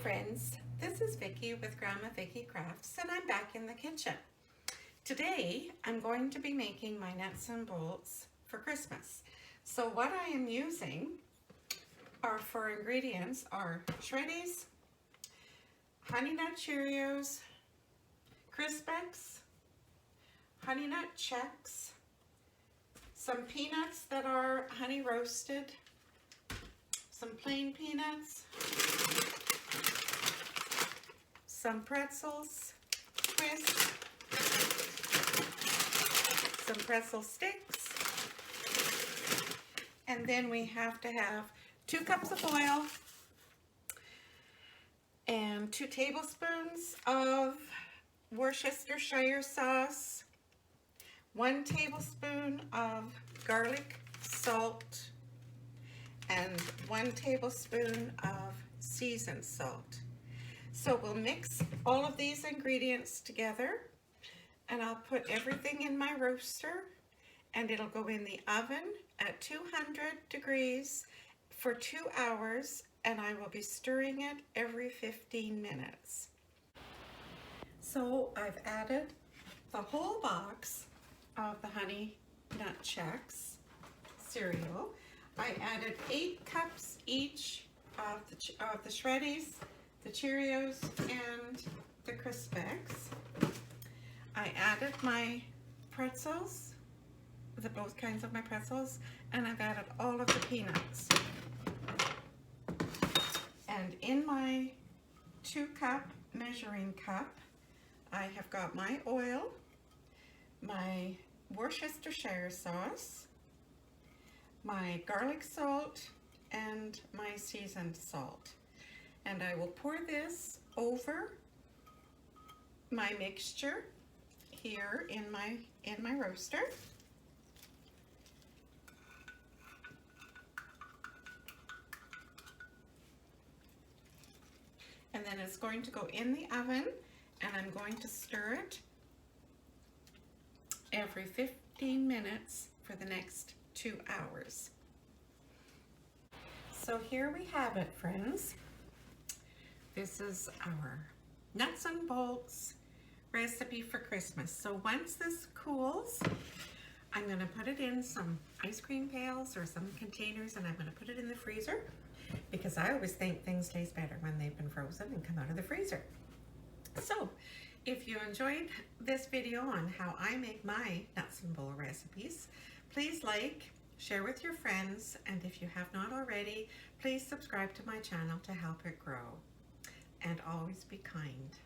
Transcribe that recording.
friends, this is Vicki with Grandma Vicki Crafts, and I'm back in the kitchen. Today I'm going to be making my nuts and bolts for Christmas. So what I am using for ingredients are Shreddies, Honey Nut Cheerios, Crispix, Honey Nut Chex, some peanuts that are honey roasted, some plain peanuts, some pretzels, twists, some pretzel sticks, and then we have to have 2 cups of oil and 2 tablespoons of Worcestershire sauce, 1 tablespoon of garlic salt, and 1 tablespoon of seasoned salt. So we'll mix all of these ingredients together, and I'll put everything in my roaster, and it'll go in the oven at 200 degrees for 2 hours, and I will be stirring it every 15 minutes. So I've added the whole box of the Honey Nut Chex cereal. I added 8 cups each of the Shreddies, the Cheerios, and the Crispix. I added my pretzels, both kinds of my pretzels, and I've added all of the peanuts. And in my 2-cup measuring cup, I have got my oil, my Worcestershire sauce, my garlic salt, and my seasoned salt. And I will pour this over my mixture here in my roaster. And then it's going to go in the oven, and I'm going to stir it every 15 minutes for the next 2 hours. So here we have it, friends. This is our nuts and bolts recipe for Christmas. So once this cools, I'm going to put it in some ice cream pails or some containers, and I'm going to put it in the freezer, because I always think things taste better when they've been frozen and come out of the freezer. So if you enjoyed this video on how I make my nuts and bolt recipes, please like, share with your friends, and if you have not already, please subscribe to my channel to help it grow. And always be kind.